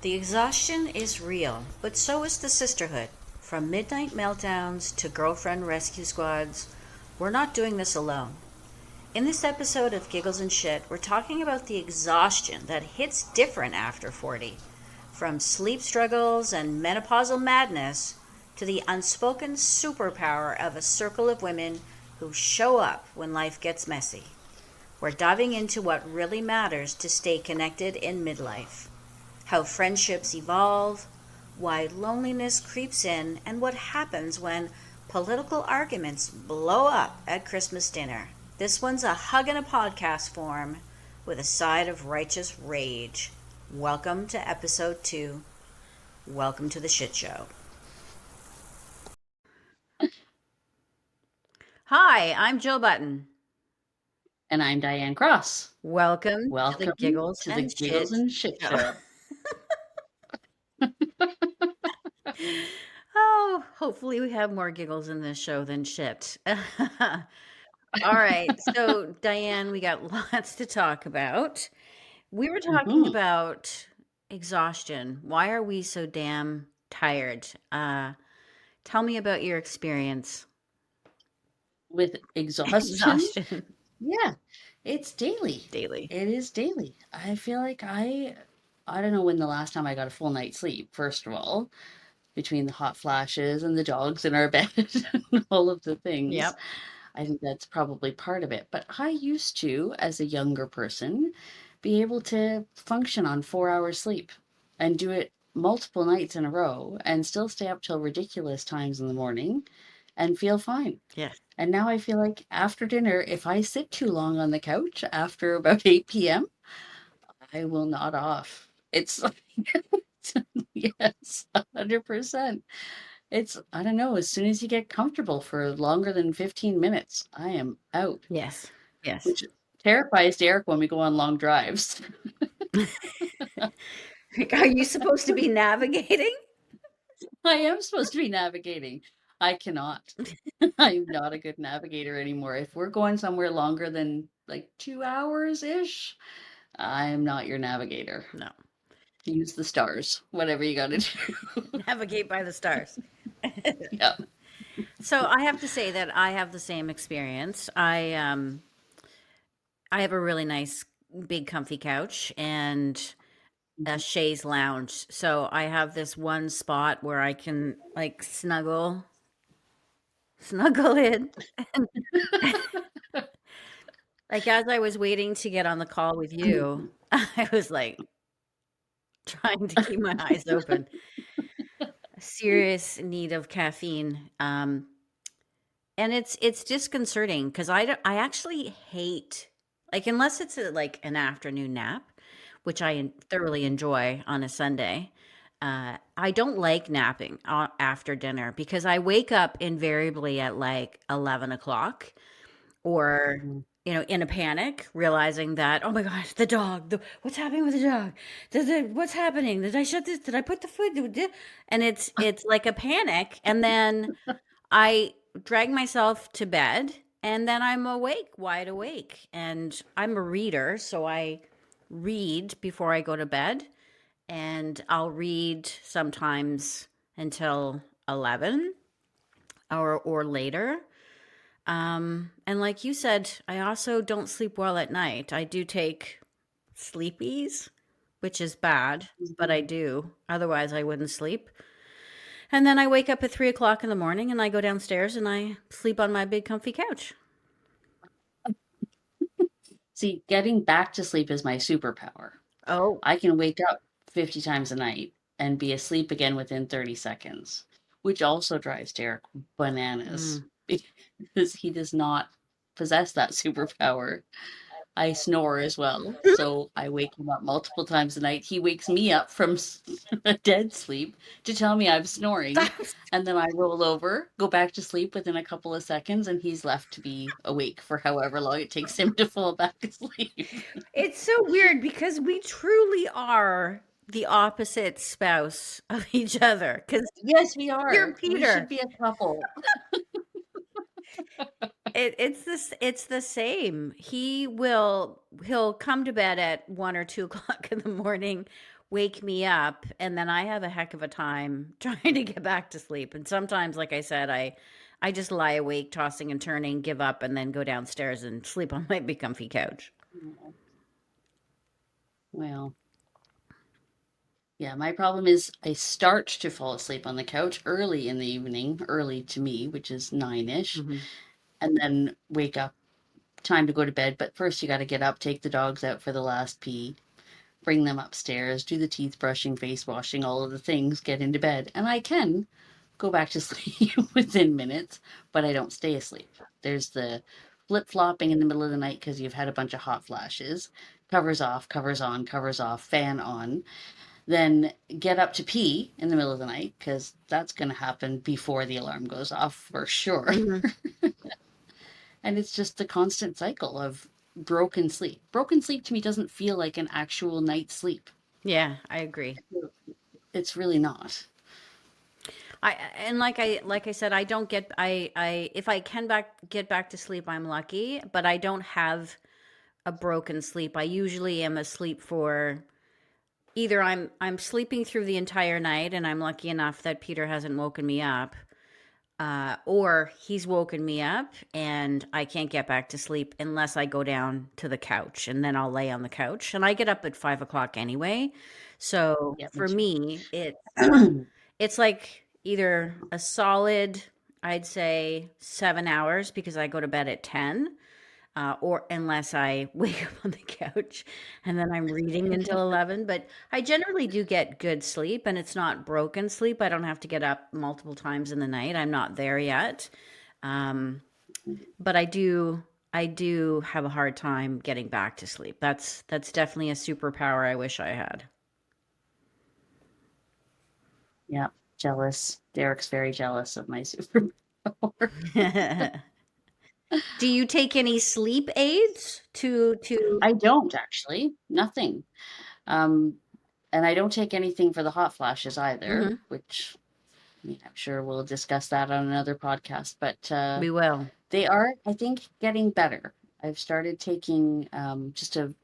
The exhaustion is real, but so is the sisterhood. From midnight meltdowns to girlfriend rescue squads, we're not doing this alone. In this episode of Giggles and Shit, we're talking about the exhaustion that hits different after 40. From sleep struggles and menopausal madness to the unspoken superpower of a circle of women who show up when life gets messy. We're diving into what really matters to stay connected in midlife, how friendships evolve, why loneliness creeps in, and what happens when political arguments blow up at Christmas dinner. This one's a hug in a podcast form with a side of righteous rage. Welcome to episode 2. Welcome to the shit show. Hi, I'm Jill Button. And I'm Diane Cross. Welcome to the Welcome Giggles to the and Giggles Shit and Shit Show. Show. Oh, hopefully we have more giggles in this show than shit. All right. So, Diane, we got lots to talk about. We were talking Mhm. about exhaustion. Why are we so damn tired? Tell me about your experience. With exhaustion, Exhaustion yeah, it's daily. daily. It is daily. I feel like I don't know when the last time I got a full night's sleep, first of all, between the hot flashes and the dogs in our bed and all of the things. Yep. I think that's probably part of it. But I used to, as a younger person, be able to function on 4 hours sleep and do it multiple nights in a row and still stay up till ridiculous times in the morning and feel fine. Yes. And now I feel like after dinner, if I sit too long on the couch after about 8 p.m., I will nod off. It's like, yes, 100%. I don't know, as soon as you get comfortable for longer than 15 minutes, I am out, Yes. Yes. which terrifies Derek when we go on long drives. Are you supposed to be navigating? I am supposed to be navigating. I cannot. I'm not a good navigator anymore. If we're going somewhere longer than like 2 hours ish, I'm not your navigator. No. Use the stars, whatever you got to do. Navigate by the stars. Yeah. So I have to say that I have the same experience. I have a really nice big comfy couch and a chaise lounge. So I have this one spot where I can like snuggle in. And like as I was waiting to get on the call with you, I was like trying to keep my eyes open. A serious need of caffeine. And it's disconcerting because I actually hate like unless it's like an afternoon nap, which I thoroughly enjoy on a Sunday. I don't like napping after dinner because I wake up invariably at like 11 o'clock or Mhm. in a panic, realizing that oh my gosh, the dog, what's happening with the dog? What's happening? Did I shut this? Did I put the food? And it's like a panic, and then I drag myself to bed and then I'm awake, wide awake. And I'm a reader, so I read before I go to bed. And I'll read sometimes until 11 or later. And like you said, I also don't sleep well at night. I do take sleepies, which is bad, but I do. Otherwise, I wouldn't sleep. And then I wake up at 3 o'clock in the morning and I go downstairs and I sleep on my big comfy couch. See, getting back to sleep is my superpower. Oh, I can wake up 50 times a night and be asleep again within 30 seconds, which also drives Derek bananas mm. because he does not possess that superpower. I snore as well, so I wake him up multiple times a night. He wakes me up from a dead sleep to tell me I'm snoring, and then I roll over, go back to sleep within a couple of seconds, and he's left to be awake for however long it takes him to fall back asleep. It's so weird because we truly are the opposite spouse of each other. Because Yes, we you're are. We should Peter. be a couple. It's the same. He'll come to bed at 1 or 2 o'clock in the morning wake me up, and then I have a heck of a time trying to get back to sleep. And sometimes, like I said, I just lie awake, tossing and turning, give up, and then go downstairs and sleep on my big comfy couch. Oh, well, yeah, my problem is I start to fall asleep on the couch early in the evening, early to me, which is 9-ish, Hmm. and then wake up, time to go to bed. But first, you got to get up, take the dogs out for the last pee, bring them upstairs, do the teeth brushing, face washing, all of the things, get into bed. And I can go back to sleep within minutes, but I don't stay asleep. There's the flip flopping in the middle of the night because you've had a bunch of hot flashes. Covers off, covers on, covers off, fan on. Then get up to pee in the middle of the night because that's going to happen before the alarm goes off for sure. Hmm. And it's just the constant cycle of broken sleep. Broken sleep to me doesn't feel like an actual night's sleep. Yeah, I agree. It's really not. I and like I said, I don't get I if I can get back to sleep, I'm lucky, but I don't have a broken sleep. I usually am asleep for either I'm sleeping through the entire night and I'm lucky enough that Peter hasn't woken me up, or he's woken me up and I can't get back to sleep unless I go down to the couch and then I'll lay on the couch and I get up at 5 o'clock anyway. So Yeah, me for too. me, it's like either a solid, I'd say 7 hours because I go to bed at 10, or unless I wake up on the couch and then I'm reading until 11. But I generally do get good sleep and it's not broken sleep. I don't have to get up multiple times in the night. I'm not there yet. Um, but I do have a hard time getting back to sleep. That's definitely a superpower I wish I had. Yeah, jealous. Derek's very jealous of my superpower. Do you take any sleep aids to I don't actually, nothing. Um, and I don't take anything for the hot flashes either, Mhm. which I mean, I'm sure we'll discuss that on another podcast. But We will. they are, I think, getting better. I've started taking just a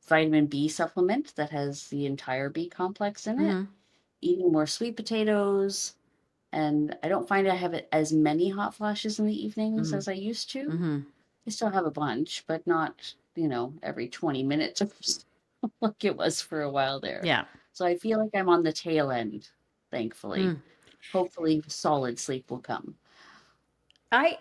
vitamin B supplement that has the entire B complex in it, Mhm. eating more sweet potatoes, and I don't find I have as many hot flashes in the evenings Mhm. as I used to. Mhm. I still have a bunch, but not, every 20 minutes or so like it was for a while there. Yeah. So I feel like I'm on the tail end, thankfully. Mm. Hopefully, solid sleep will come. I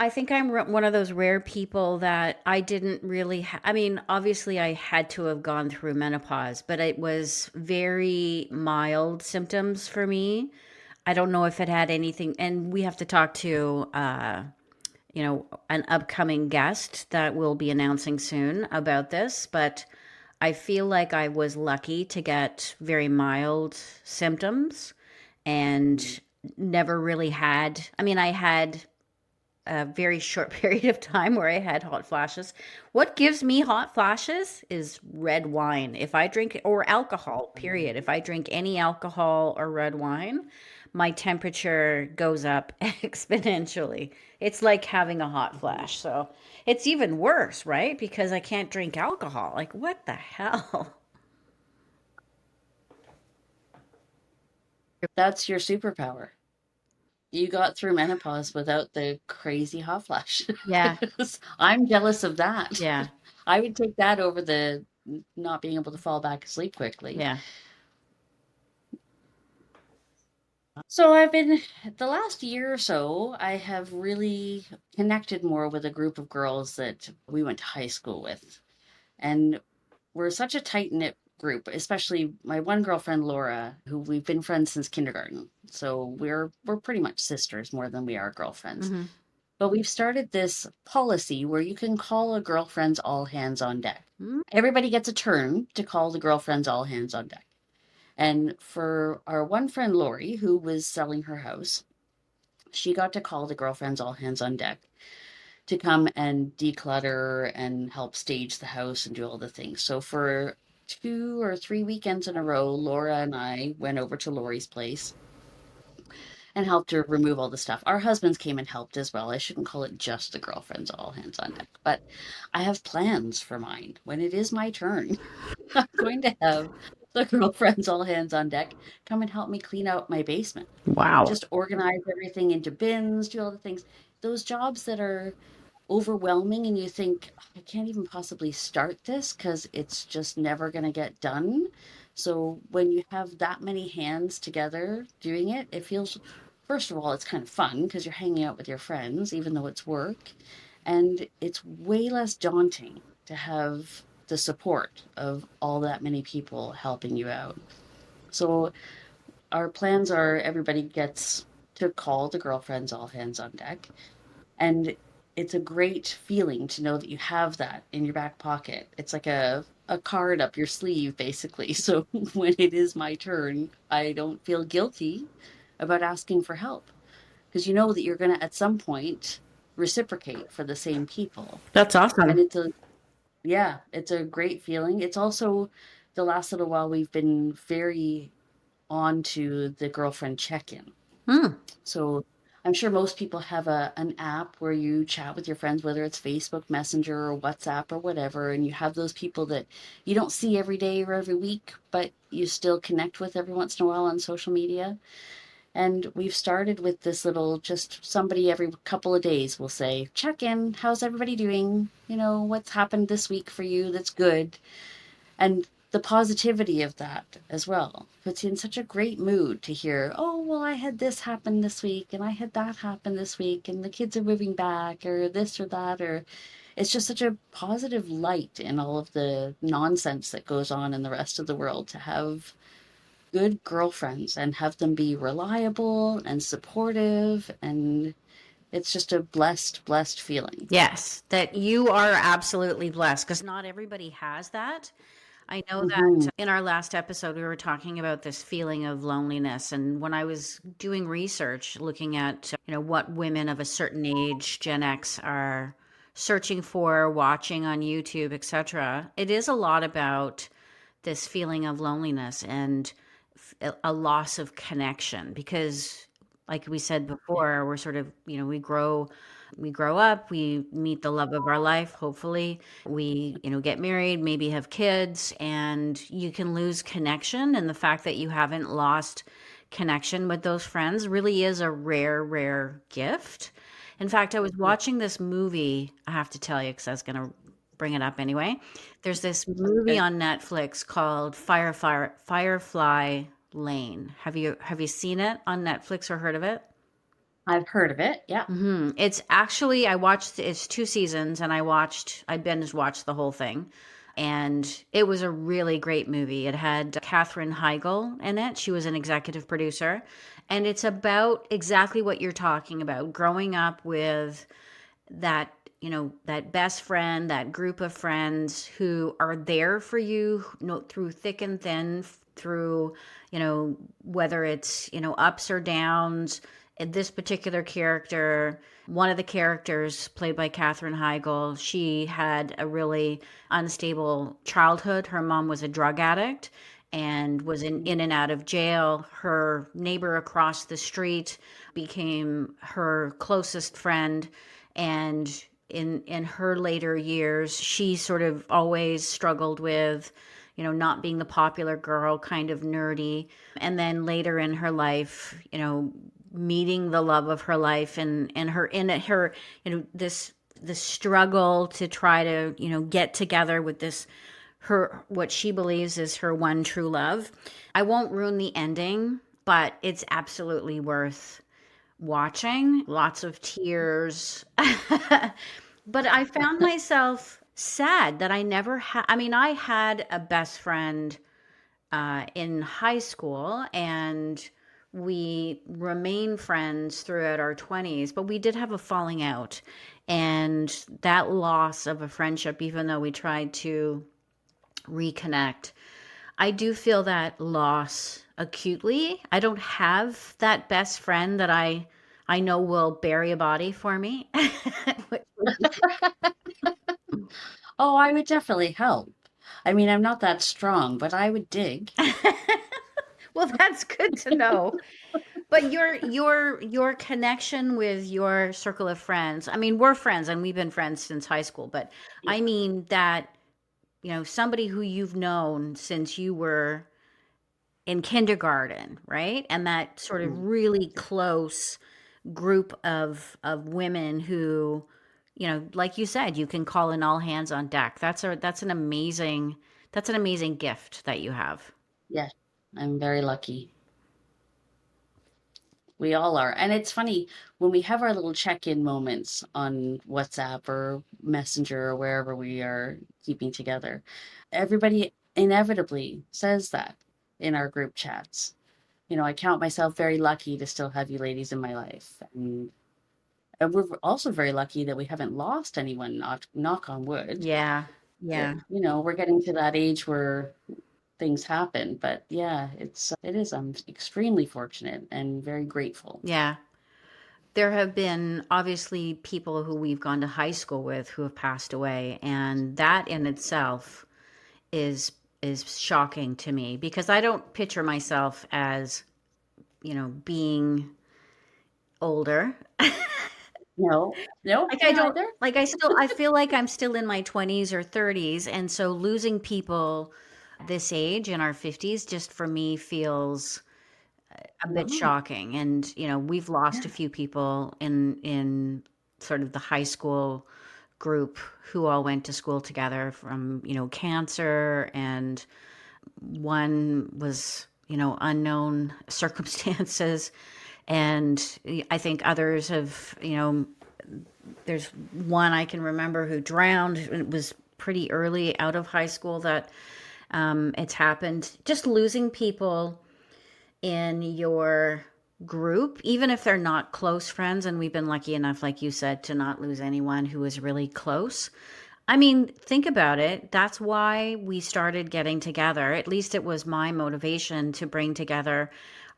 think I'm one of those rare people that I didn't really I mean, obviously I had to have gone through menopause, but it was very mild symptoms for me. I don't know if it had anything, and we have to talk to an upcoming guest that we'll be announcing soon about this, but I feel like I was lucky to get very mild symptoms and never really had, I mean, I had a very short period of time where I had hot flashes. What gives me hot flashes is red wine. If I drink, or alcohol, period. If I drink any alcohol or red wine, my temperature goes up exponentially. It's like having a hot flash. So it's even worse, right? Because I can't drink alcohol. Like, what the hell? That's your superpower. You got through menopause without the crazy hot flashes. Yeah, I'm jealous of that. yeah, I would take that over the not being able to fall back asleep quickly. yeah. So I've been the last year or so, I have really connected more with a group of girls that we went to high school with. And we're such a tight-knit group, especially my one girlfriend Laura, who we've been friends since kindergarten. So we're pretty much sisters more than we are girlfriends. Hmm. But we've started this policy where you can call a girlfriend's all hands on deck. Everybody gets a turn to call the girlfriend's all hands on deck. And for our one friend Lori, who was selling her house, she got to call the girlfriends all hands on deck to come and declutter and help stage the house and do all the things. So for 2 or 3 weekends in a row, Laura and I went over to Lori's place and helped her remove all the stuff. Our husbands came and helped as well. I shouldn't call it just the girlfriends all hands on deck, but I have plans for mine. When it is my turn, I'm going to have The girlfriends all hands on deck, come and help me clean out my basement. Wow. Just organize everything into bins, do all the things. Those jobs that are overwhelming and you think, "Oh, I can't even possibly start this because it's just never going to get done." So when you have that many hands together doing it, it feels, first of all, it's kind of fun because you're hanging out with your friends, even though it's work. And it's way less daunting to have the support of all that many people helping you out. So our plans are everybody gets to call the girlfriends all hands on deck. And it's a great feeling to know that you have that in your back pocket. It's like a card up your sleeve, basically. So when it is my turn, I don't feel guilty about asking for help because you know that you're going to, at some point, reciprocate for the same people. That's And awesome. yeah, it's a great feeling. It's also the last little while we've been very on to the girlfriend check in. Hmm. So I'm sure most people have an app where you chat with your friends, whether it's Facebook Messenger or WhatsApp or whatever, and you have those people that you don't see every day or every week, but you still connect with every once in a while on social media. And we've started with this little, just somebody every couple of days will say, check in, how's everybody doing? You know, what's happened this week for you that's good? And the positivity of that as well puts you in such a great mood to hear, oh, well, I had this happen this week and I had that happen this week and the kids are moving back or this or that. Or it's just such a positive light in all of the nonsense that goes on in the rest of the world to have good girlfriends and have them be reliable and supportive. And it's just a blessed, blessed feeling. Yes, that you are absolutely blessed because not everybody has that. I know Hmm. that in our last episode, we were talking about this feeling of loneliness. And when I was doing research, looking at, what women of a certain age, Gen X, are searching for, watching on YouTube, etc., it is a lot about this feeling of loneliness and a loss of connection because like we said before, we're sort of, we grow up, we meet the love of our life, hopefully. We, get married, maybe have kids, and you can lose connection. And the fact that you haven't lost connection with those friends really is a rare, rare gift. In fact, I was Yeah. watching this movie, I have to tell you, because I was going to bring it up anyway. There's this movie Okay. on Netflix called Firefly Lane. Have you seen it on Netflix or heard of it? I've heard of it. Yeah. It's actually I watched it's 2 seasons and I binge watched the whole thing. And it was a really great movie. It had Katherine Heigl in it. She was an executive producer. And it's about exactly what you're talking about, growing up with that that best friend, that group of friends who are there for you, through thick and thin, through whether it's ups or downs. In this particular character, one of the characters played by Katherine Heigl, she had a really unstable childhood. Her mom was a drug addict and was in and out of jail. Her neighbor across the street became her closest friend, and in her later years, she sort of always struggled with, not being the popular girl, kind of nerdy. And then later in her life, meeting the love of her life, and her this struggle to try to get together with this, her, what she believes is her one true love. I won't ruin the ending, but it's absolutely worth watching. Lots of tears. But I found myself sad that I never had. I mean, I had a best friend in high school, and we remained friends throughout our 20s, but we did have a falling out. And that loss of a friendship, even though we tried to reconnect, I do feel that loss acutely. I don't have that best friend that I know will bury a body for me. Oh, I would definitely help. I mean, I'm not that strong, but I would dig. Well, that's good to know. But your connection with your circle of friends. I mean, we're friends and we've been friends since high school, but Yeah. I mean that, somebody who you've known since you were, in kindergarten, right? And that sort of really close group of women who, like you said, you can call an all hands on deck. That's an amazing gift that you have. Yeah, I'm very lucky. We all are. And it's funny when we have our little check-in moments on WhatsApp or Messenger or wherever we are keeping together. Everybody inevitably says that in our group chats. I count myself very lucky to still have you ladies in my life. And we're also very lucky that we haven't lost anyone, knock on wood. Yeah. Yeah. We're getting to that age where things happen. But yeah, it is. I'm extremely fortunate and very grateful. Yeah. There have been obviously people who we've gone to high school with who have passed away, and that in itself is is shocking to me because I don't picture myself as, being older. No, no, Like I me don't either. like I feel like I'm still in my 20s or 30s, and so losing people this age in our 50s just for me feels a bit No, shocking. And we've lost a yeah, few people in sort of the high school group who all went to school together from cancer, and one was unknown circumstances, and I think others have there's one I can remember who drowned. It was pretty early out of high school that it's happened. Just losing people in your group, even if they're not close friends, and we've been lucky enough, like you said, to not lose anyone who was really close. I mean, think about it. That's why we started getting together. At least it was my motivation to bring together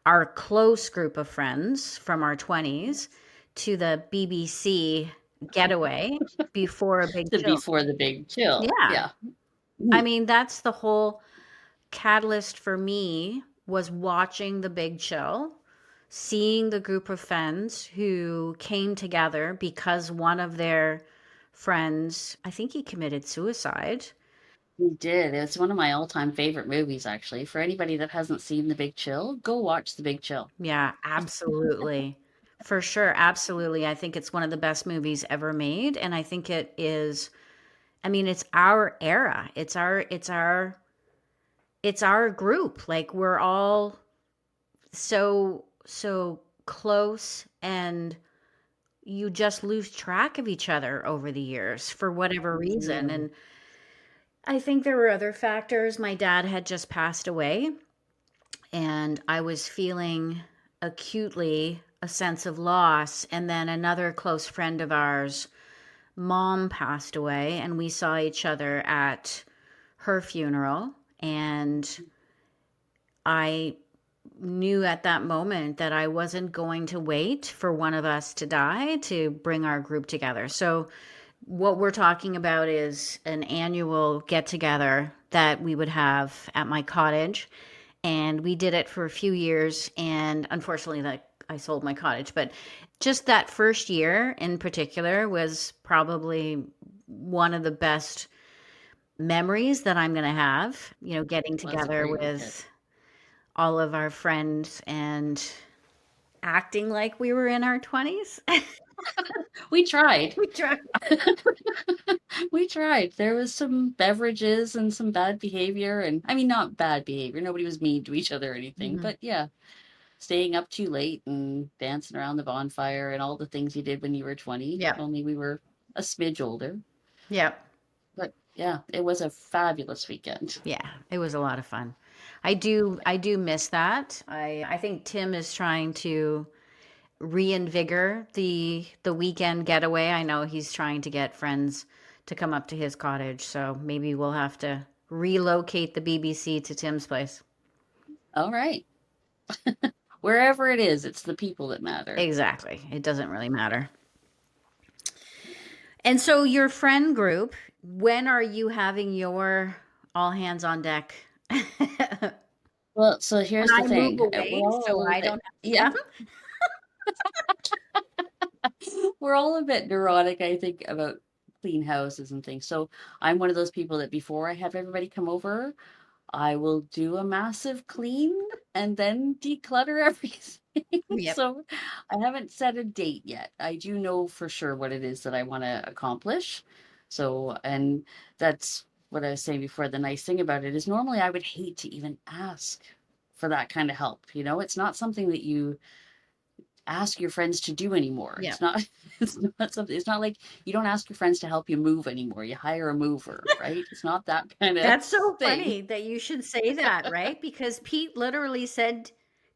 our close group of friends from our 20s to the BBC getaway before a big to chill. before the big chill. Yeah. Yeah. I Mhm. mean, that's the whole catalyst for me was watching the big chill, seeing the group of friends who came together because one of their friends, I think he committed suicide. We did. It's one of my all-time favorite movies, actually. For anybody that hasn't seen The Big Chill, go watch The Big Chill. Yeah, absolutely. For sure, absolutely. I think it's one of the best movies ever made, and I think it is, I mean, it's our era. It's our group. Like we're all so close, and you just lose track of each other over the years for whatever You reason. do. And I think there were other factors. My dad had just passed away, and I was feeling acutely a sense of loss. And then another close friend of ours, mom passed away, and we saw each other at her funeral. And I knew at that moment that I wasn't going to wait for one of us to die to bring our group together. So, what we're talking about is an annual get together that we would have at my cottage. And we did it for a few years. And unfortunately, that I sold my cottage. But just that first year in particular was probably one of the best memories that I'm going to have, getting Was a together great weekend. with all of our friends and acting like we were in our 20s. We tried. We tried. We tried. There was some beverages and some bad behavior, and I mean, not bad behavior. Nobody was mean to each other or anything, Mhm. but yeah, staying up too late and dancing around the bonfire and all the things you did when you were 20, Yep. only we were a smidge older. Yep. But yeah, it was a fabulous weekend. Yeah, it was a lot of fun. I do miss that. I think Tim is trying to reinvigor the weekend getaway. I know he's trying to get friends to come up to his cottage, so maybe we'll have to relocate the BBC to Tim's place. All right. Wherever it is, it's the people that matter. Exactly. It doesn't really matter. And so your friend group, when are you having your all hands on deck? And Well, so here's the I move thing. We're away all a so little I bit, don't have to yeah, come. we're all a bit neurotic, I think, about clean houses and things. So I'm one of those people that before I have everybody come over, I will do a massive clean and then declutter everything. Yep. So I haven't set a date yet. I do know for sure what it is that I want to accomplish. So, and that's what I was saying before. The nice thing about it is normally I would hate to even ask for that kind of help. You know, it's not something that you ask your friends to do anymore. Yeah. It's not it's not something, it's not like you don't ask your friends to help you move anymore. You hire a mover, right? It's not that kind of That's so thing. funny that you should say that, right? Because Pete literally said,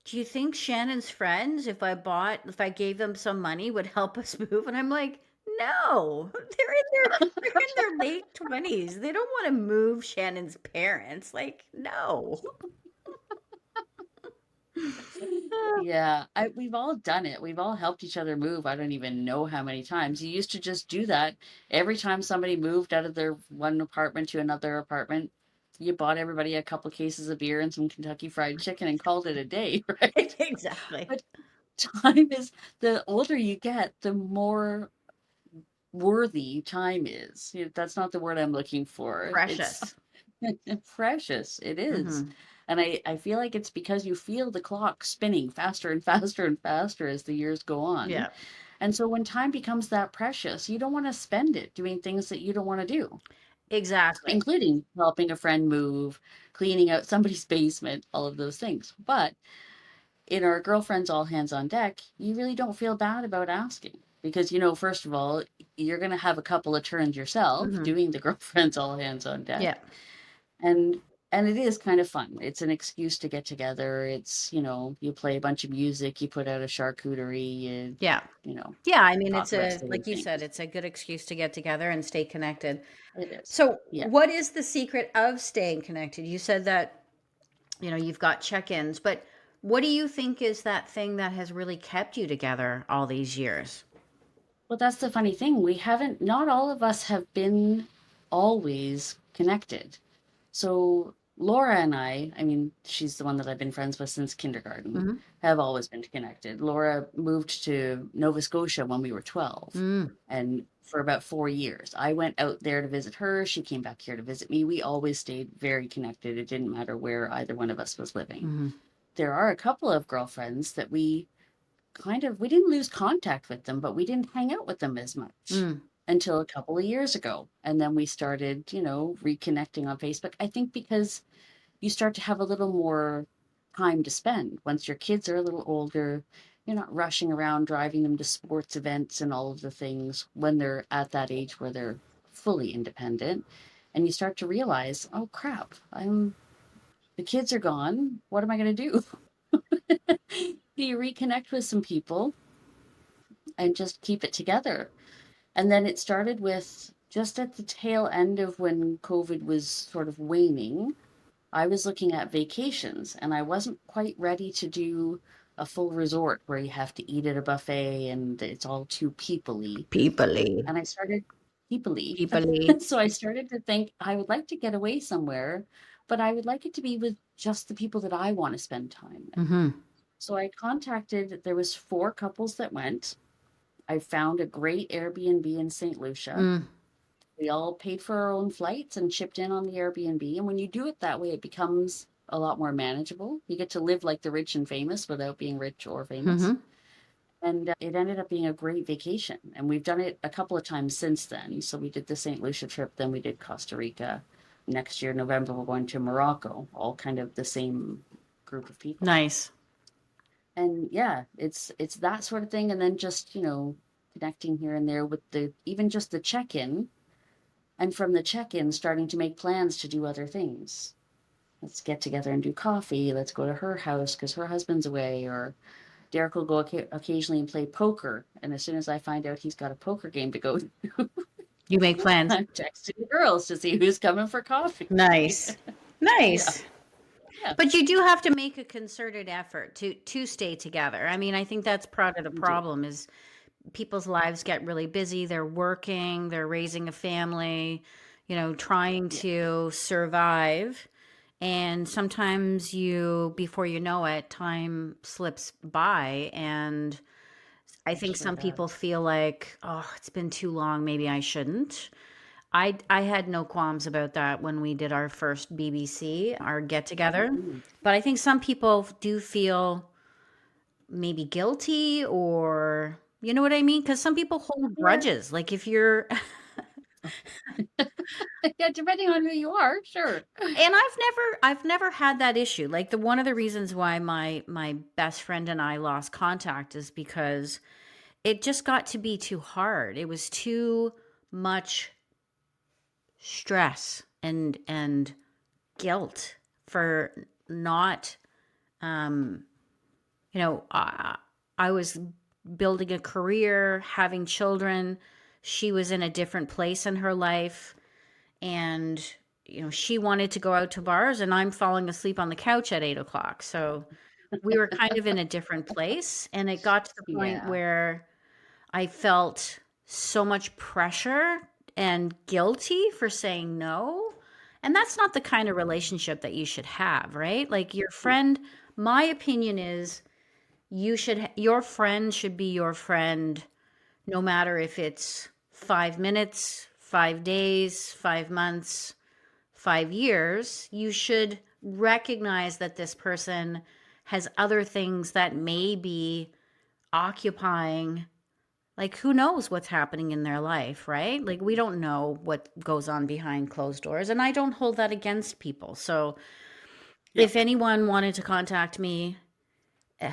"Do you think Shannon's friends, if I gave them some money, would help us move?" And I'm like, "No, they're in their late 20s. They don't want to move Shannon's parents. Like, no." Yeah, we've all done it. We've all helped each other move. I don't even know how many times. You used to just do that every time somebody moved out of their one apartment to another apartment. You bought everybody a couple cases of beer and some Kentucky Fried Chicken and called it a day, right? Exactly. But time is, the older you get, the more worthy time is. That's not the word I'm looking for. It's Precious. precious. It is. Hmm. And I feel like it's because you feel the clock spinning faster and faster and faster as the years go on. Yeah, And so when time becomes that precious, you don't want to spend it doing things that you don't want to do, exactly. including helping a friend move, cleaning out somebody's basement, all of those things. But in our girlfriends all hands on deck, you really don't feel bad about asking because, first of all, you're going to have a couple of turns yourself Hmm. doing the girlfriends all hands on deck. Yeah, And it is kind of fun. It's an excuse to get together. It's, you play a bunch of music, you put out a charcuterie, yeah. you know, Yeah, I mean, talk it's about a silly like you said, things. it's a good excuse to get together and stay connected. It is. So, Yeah. what is the secret of staying connected? You said that, you've got check-ins, but what do you think is that thing that has really kept you together all these years? Well, that's the funny thing. Not all of us have been always connected. So Laura and I mean, she's the one that I've been friends with since kindergarten, Hmm. have always been connected. Laura moved to Nova Scotia when we were 12 Mm. and for about 4 years. I went out there to visit her. She came back here to visit me. We always stayed very connected. It didn't matter where either one of us was living. Hmm. There are a couple of girlfriends that we didn't lose contact with them, but we didn't hang out with them as much Mm. until a couple of years ago. And then we started, reconnecting on Facebook. I think because you start to have a little more time to spend once your kids are a little older. You're not rushing around driving them to sports events and all of the things when they're at that age where they're fully independent. And you start to realize, oh crap, the kids are gone. What am I going to do? Do you reconnect with some people and just keep it together? And then it started with just at the tail end of when COVID was sort of waning. I was looking at vacations and I wasn't quite ready to do a full resort where you have to eat at a buffet and it's all too peoply. Peoply. And I started peoply. Peoply. So I started to think I would like to get away somewhere, but I would like it to be with just the people that I want to spend time with. Hmm. So I contacted, there was 4 couples that went. I found a great Airbnb in St. Lucia. Mm. We all paid for our own flights and chipped in on the Airbnb. And when you do it that way, it becomes a lot more manageable. You get to live like the rich and famous without being rich or famous. Hmm. And it ended up being a great vacation. And we've done it a couple of times since then. So we did the St. Lucia trip, then we did Costa Rica. Next year, November, we're going to Morocco, all kind of the same group of people. Nice. And yeah, it's that sort of thing. And then just, connecting here and there with even just the check-in, and from the check-in starting to make plans to do other things. Let's get together and do coffee. Let's go to her house because her husband's away. Or Derek will go occasionally and play poker. And as soon as I find out he's got a poker game to go to, You make plans. I'm texting the girls to see who's coming for coffee. Nice. Yeah, Nice. yeah, But you do have to make a concerted effort to stay together. I mean, I think that's part of the you do. problem is people's lives get really busy. They're working, they're raising a family, trying Yeah, to survive. And sometimes before you know it, time slips by. And I it think sure some people does. feel like, oh, it's been too long. Maybe I shouldn't. I had no qualms about that when we did our first BBC, our get together. Mm. But I think some people do feel maybe guilty, or you know what I mean? Because some people hold Yeah. grudges. Like if you're, and Yeah, depending on who you are, sure. I've never had that issue. Like the one of the reasons why my best friend and I lost contact is because it just got to be too hard. It was too much stress and guilt for not, um you know, I was building a career, having children. She was in a different place in her life, and she wanted to go out to bars, and I'm falling asleep on the couch at 8 o'clock. So we were kind of in a different place, and it got to the point Yeah. where I felt so much pressure and guilty for saying no. And that's not the kind of relationship that you should have, right? Like your friend, my opinion is your friend should be your friend no matter if it's 5 minutes, 5 days, 5 months, 5 years. You should recognize that this person has other things that may be occupying, like who knows what's happening in their life, right? Like we don't know what goes on behind closed doors, and I don't hold that against people. So Yeah. if anyone wanted to contact me,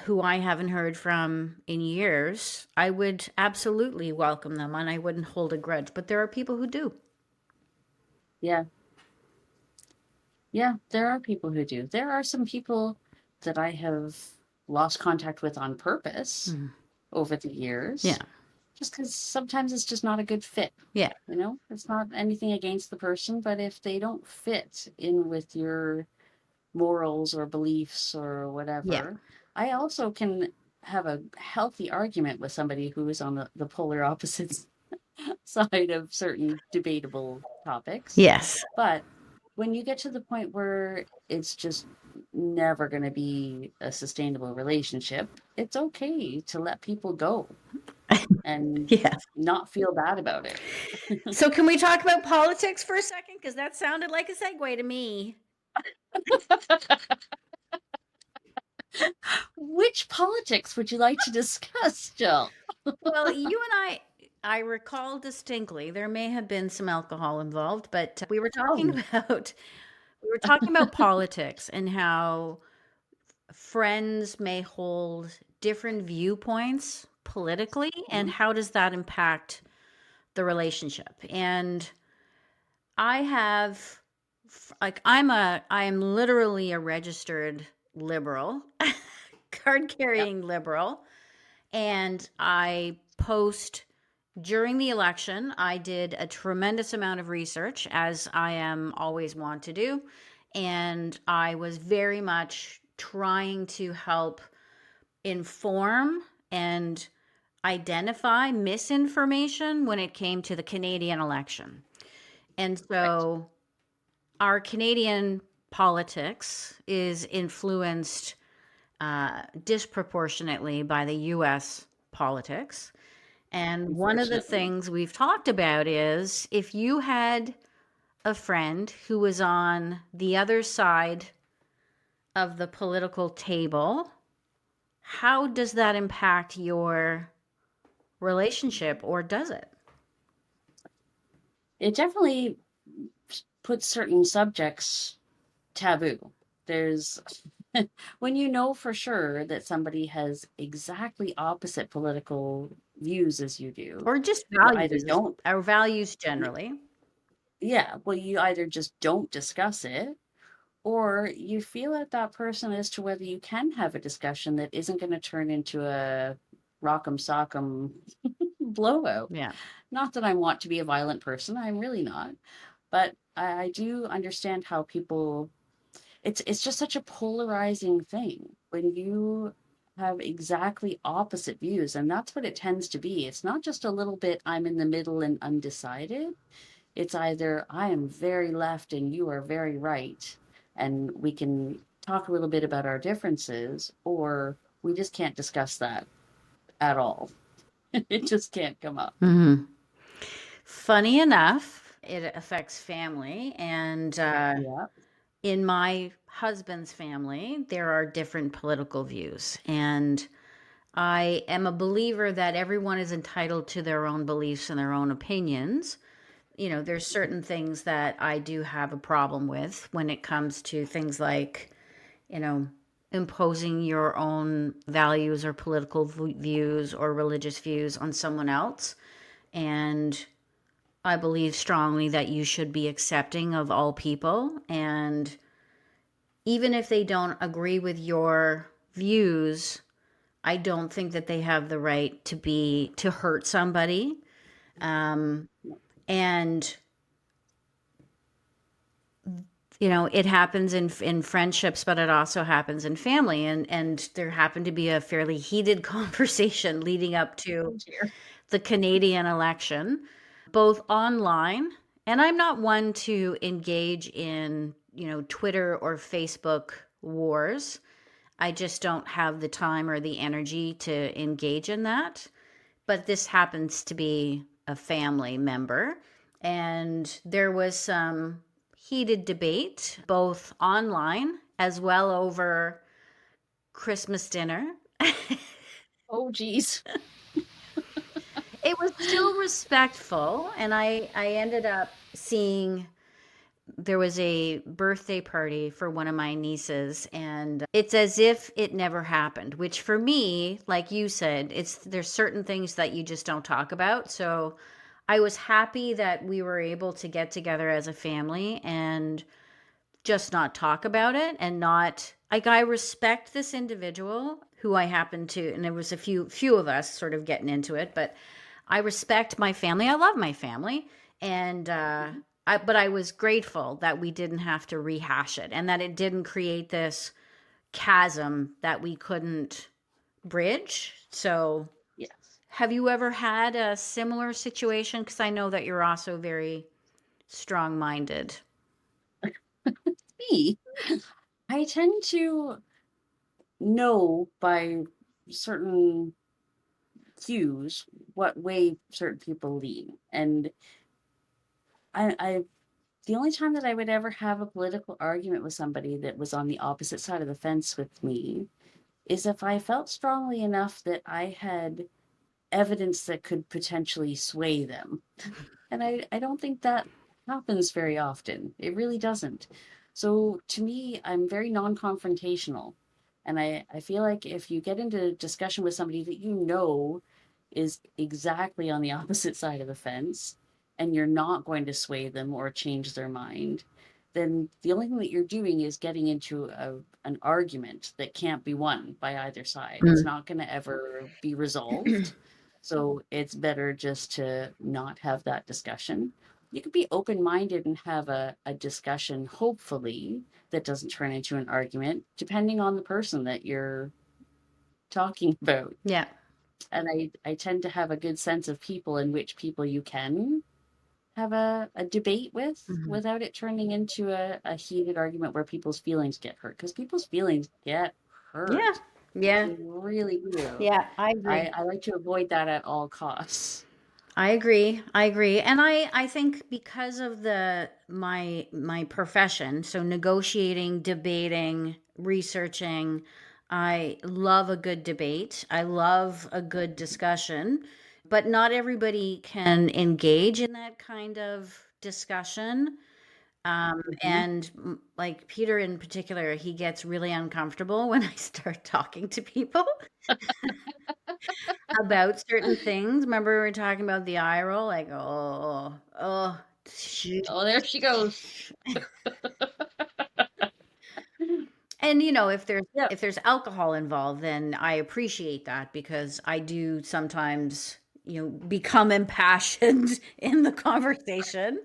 who I haven't heard from in years, I would absolutely welcome them and I wouldn't hold a grudge. But there are people who do. Yeah. Yeah, there are people who do. There are some people that I have lost contact with on purpose Mm. over the years, Yeah. just because sometimes it's just not a good fit. Yeah. It's not anything against the person, but if they don't fit in with your morals or beliefs or Yeah. whatever, I also can have a healthy argument with somebody who is on the polar opposite side of certain debatable topics. Yes. But when you get to the point where it's just never going to be a sustainable relationship, it's okay to let people go and Yeah. not feel bad about it. So can we talk about politics for a second? Because that sounded like a segue to me. Which politics would you like to discuss, Jill? Well, you and I recall distinctly there may have been some alcohol involved, but we were talking Oh, about we were talking about politics and how friends may hold different viewpoints politically, and mhm, how does that impact the relationship. And I have, like, I am literally a registered liberal, card yep, carrying liberal, and I post during the election. I did a tremendous amount of research, as I am always want to do, and I was very much trying to help inform and identify misinformation when it came to the Canadian election. And right. so our Canadian politics is influenced disproportionately by the US politics. And one of the Unfortunately. things we've talked about is if you had a friend who was on the other side of the political table, how does that impact your relationship, or does it? It definitely puts certain subjects taboo. There's when you know for sure that somebody has exactly opposite political views as you do, Or just you either values, don't, our values y- generally. yeah, well, you either just don't discuss it, or you feel at that person as to whether you can have a discussion that isn't going to turn into a rock'em sock'em blowout. Yeah. Not that I want to be a violent person, I'm really not. But I do understand how people it's just such a polarizing thing when you have exactly opposite views, and that's what it tends to be. It's not just a little bit I'm in the middle and undecided. It's either I am very left and you are very right, and we can talk a little bit about our differences, or we just can't discuss that at all. It just can't come up. Hmm. Funny enough, it affects family. And Yeah. in my husband's family, there are different political views. And I am a believer that everyone is entitled to their own beliefs and their own opinions. There's certain things that I do have a problem with when it comes to things like, you know, imposing your own values or political views or religious views on someone else. And I believe strongly that you should be accepting of all people. And even if they don't agree with your views, I don't think that they have the right to hurt somebody. And it happens in friendships, but it also happens in family. And there happened to be a fairly heated conversation leading up to Oh dear. the Canadian election, both online. And I'm not one to engage in, Twitter or Facebook wars. I just don't have the time or the energy to engage in that. But this happens to be a family member. And there was some heated debate, both online as well over Christmas dinner. Oh geez. It was still respectful. And I ended up seeing there was a birthday party for one of my nieces, and it's as if it never happened, which for me, like you said, there's certain things that you just don't talk about. So I was happy that we were able to get together as a family and just not talk about it, and not like, I respect this individual who I happen to, and there was a few of us sort of getting into it, but I respect my family. I love my family. And but I was grateful that we didn't have to rehash it, and that it didn't create this chasm that we couldn't bridge. So Yes. have you ever had a similar situation? Because I know that you're also very strong minded. Me, I tend to know by certain cues what way certain people lean. And I the only time that I would ever have a political argument with somebody that was on the opposite side of the fence with me is if I felt strongly enough that I had evidence that could potentially sway them. And I don't think that happens very often. It really doesn't. So to me, I'm very non-confrontational. And I feel like if you get into discussion with somebody that you know is exactly on the opposite side of the fence, and you're not going to sway them or change their mind, then the only thing that you're doing is getting into an argument that can't be won by either side. It's Mm. not going to ever be resolved. So it's better just to not have that discussion. You could be open minded and have a discussion, hopefully, that doesn't turn into an argument, depending on the person that you're talking about. Yeah. And I tend to have a good sense of people in which people you can have a debate with Mhm. without it turning into a heated argument where people's feelings get hurt. Because people's feelings get Yeah. hurt. Yeah. They really do. Yeah. I agree. I like to avoid that at all costs. I agree. I agree. And I think because of my profession, so negotiating, debating, researching, I love a good debate. I love a good discussion, but not everybody can engage in that kind of discussion. Hmm. And like Peter in particular, he gets really uncomfortable when I start talking to people about certain things. Remember we were talking about the eye roll? Like, oh, shoot. Oh, there she goes. And if there's Yep. if there's alcohol involved, then I appreciate that, because I do sometimes, become impassioned in the conversation.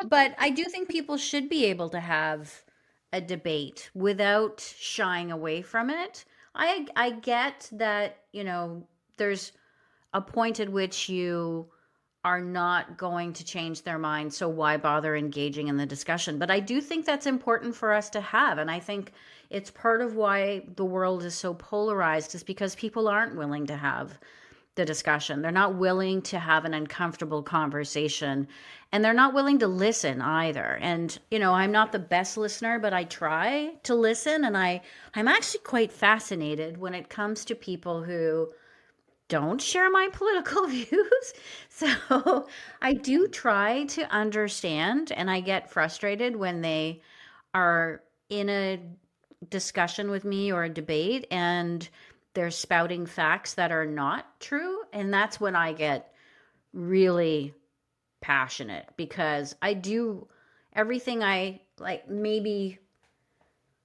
But I do think people should be able to have a debate without shying away from it. I get that, there's a point at which you are not going to change their mind, so why bother engaging in the discussion? But I do think that's important for us to have, and I think it's part of why the world is so polarized, is because people aren't willing to have the discussion. They're not willing to have an uncomfortable conversation, and they're not willing to listen either. And I'm not the best listener, but I try to listen, and I'm actually quite fascinated when it comes to people who don't share my political views. So I do try to understand, and I get frustrated when they are in a discussion with me or a debate and they're spouting facts that are not true. And that's when I get really passionate, because I do everything I like, maybe,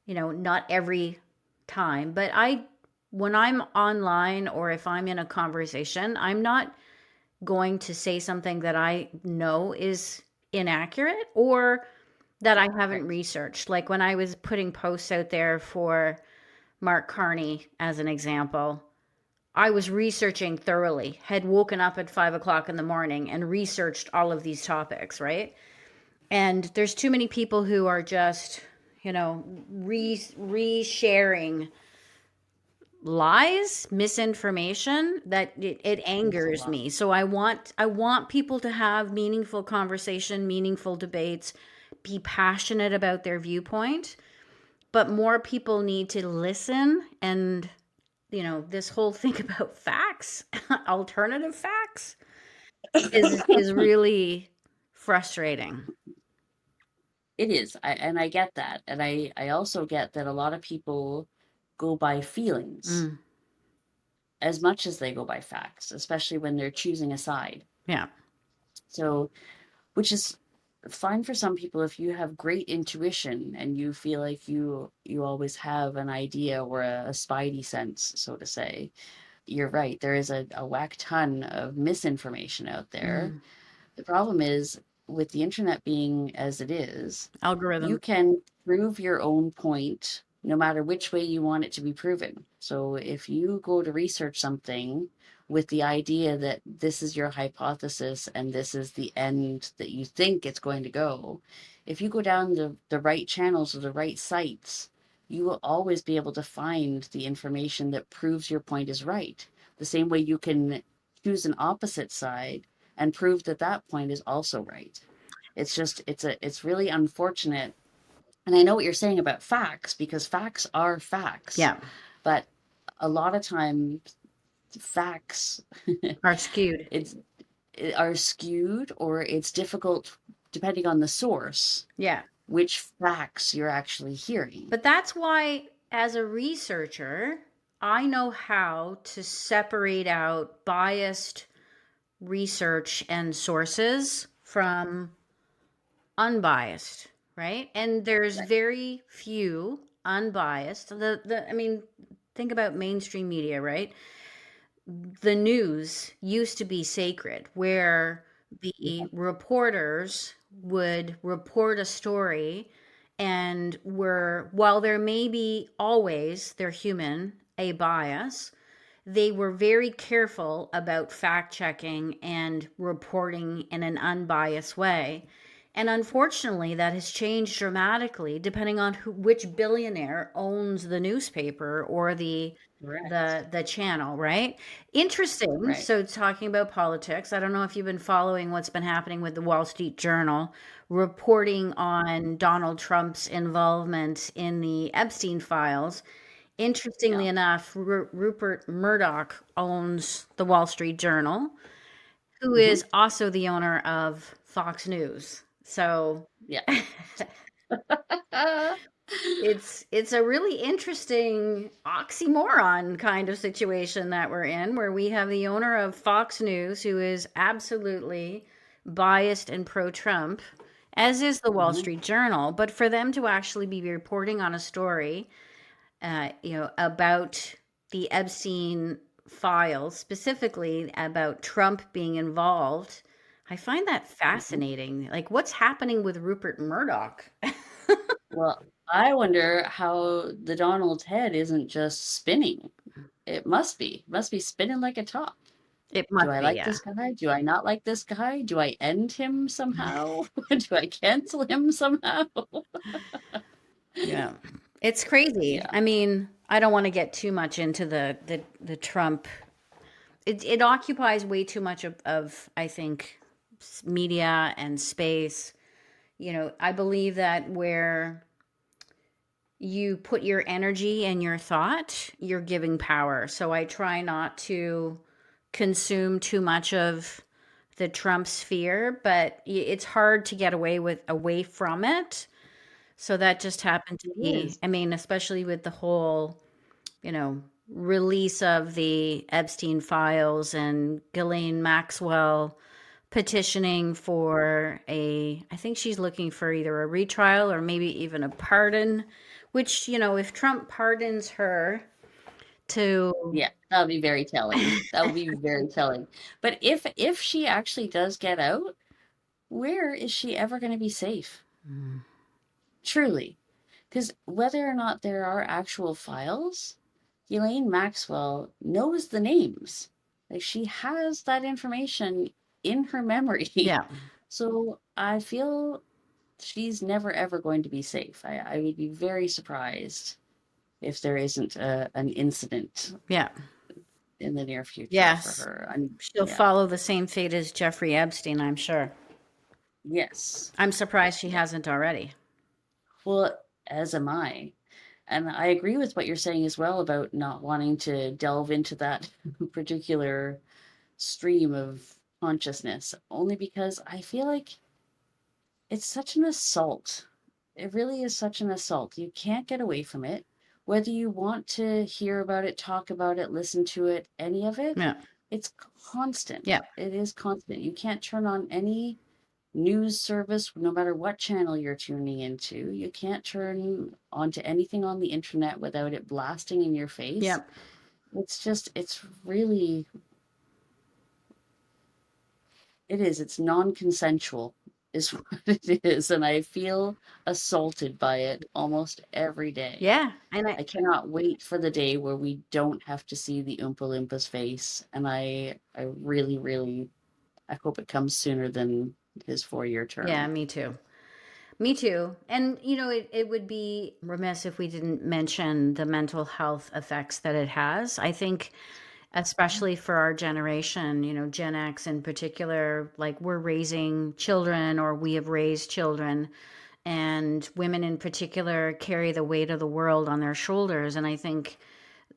not every time, but when I'm online or if I'm in a conversation, I'm not going to say something that I know is inaccurate or that I haven't Right. researched. Like when I was putting posts out there for Mark Carney, as an example, I was researching thoroughly, had woken up at 5 o'clock in the morning and researched all of these topics, right? And there's too many people who are just, re-sharing lies, misinformation, that it It's a angers lot. me. So I want people to have meaningful conversation, meaningful debates, be passionate about their viewpoint, but more people need to listen. And this whole thing about facts, alternative facts, is really frustrating. It is. And I get that. And I also get that a lot of people go by feelings Mm, as much as they go by facts, especially when they're choosing a side. yeah. So, which is fine for some people if you have great intuition and you feel like you always have an idea or a spidey sense, so to say. You're right. There is a whack ton of misinformation out there. Mm, The problem is with the internet being as it is, you algorithm. can prove your own point no matter which way you want it to be proven. So if you go to research something with the idea that this is your hypothesis and this is the end that you think it's going to go, if you go down the right channels or the right sites, you will always be able to find the information that proves your point is right. The same way you can choose an opposite side and prove that that point is also right. It's just it's really unfortunate. And I know what you're saying about facts because facts are facts, Yeah. but a lot of times facts Are skewed. it's are skewed or it's difficult depending on the source Yeah. which facts you're actually hearing. But that's why, as a researcher, I know how to separate out biased research and sources from unbiased, right? And there's Right. very few unbiased. I mean, think about mainstream media, right? The news used to be sacred, where the reporters would report a story and were, while there may be always, they're human, a bias, they were very careful about fact checking and reporting in an unbiased way. And unfortunately, that has changed dramatically depending on which billionaire owns the newspaper or the Correct. the channel, right? Interesting. Right. So talking about politics, I don't know if you've been following what's been happening with the Wall Street Journal reporting on Donald Trump's involvement in the Epstein files. Yeah. Interestingly enough, Rupert Murdoch owns the Wall Street Journal, who Hmm. is also the owner of Fox News. So Yeah. it's a really interesting oxymoron kind of situation that we're in, where we have the owner of Fox News who is absolutely biased and pro-Trump, as is the Wall Hmm. Street Journal. But for them to actually be reporting on a story, about the Epstein files, specifically about Trump being involved, I find that Hmm. fascinating. Like, what's happening with Rupert Murdoch? Well, I wonder how the Donald's head isn't just spinning. It must be spinning like a top. It Do must I be, like yeah. this guy? Do I not like this guy? Do I end him somehow? Do I cancel him somehow? Yeah. It's crazy. Yeah. I mean, I don't want to get too much into the Trump it occupies way too much of I think media and space. I believe that where you put your energy and your thought, you're giving power. So I try not to consume too much of the Trump sphere, but it's hard to get away from it. So that just happened to It me. is. I mean, especially with the whole, release of the Epstein files and Ghislaine Maxwell petitioning for I think she's looking for either a retrial or maybe even a pardon, which, if Trump pardons her to, Yeah, that would be very telling. That would be very telling. But if she actually does get out, where is she ever going to be safe? Truly. Because whether or not there are actual files, Elaine Maxwell knows the names. Like she has that information in her memory. yeah, So I feel she's never ever going to be safe. I would be very surprised if there isn't an incident yeah, in the near future for yes. her. I mean, She'll yeah, follow the same fate as Jeffrey Epstein, I'm sure. yes, I'm surprised she yeah. hasn't already. Well, as am I. And I agree with what you're saying as well about not wanting to delve into that particular stream of consciousness, only because I feel like it's such an assault. It really is such an assault. You can't get away from it. Whether you want to hear about it, talk about it, listen to it, any of it, Yeah, it's constant. yeah, It is constant. You can't turn on any news service, no matter what channel you're tuning into. You can't turn onto anything on the internet without it blasting in your yeah, face. It's really, it's non-consensual, is what it is. And I feel assaulted by it almost every day. yeah. And I cannot wait for the day where we don't have to see the Oompa Loompas face. And I really, really, I hope it comes sooner than his 4-year yeah, term. me too. Me too. And, it would be remiss if we didn't mention the mental health effects that it has. I think, especially for our generation, Gen X in particular, like we're raising children or we have raised children, and women in particular carry the weight of the world on their shoulders. And I think,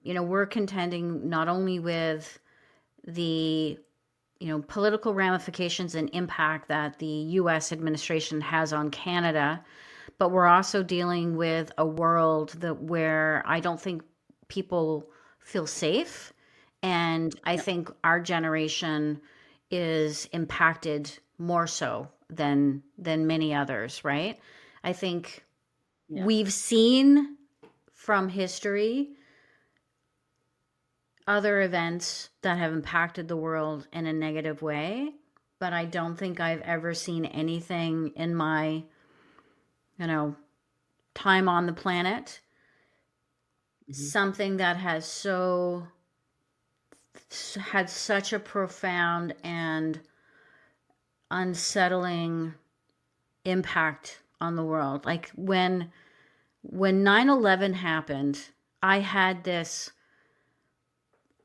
we're contending not only with the political ramifications and impact that the US administration has on Canada, but we're also dealing with a world where I don't think people feel safe. And I Yep. think our generation is impacted more so than many others, right? I think Yeah. we've seen from history other events that have impacted the world in a negative way, but I don't think I've ever seen anything in my, you know, time on the planet, Mhm. something that has had such a profound and unsettling impact on the world. Like when 9/11 happened, I had this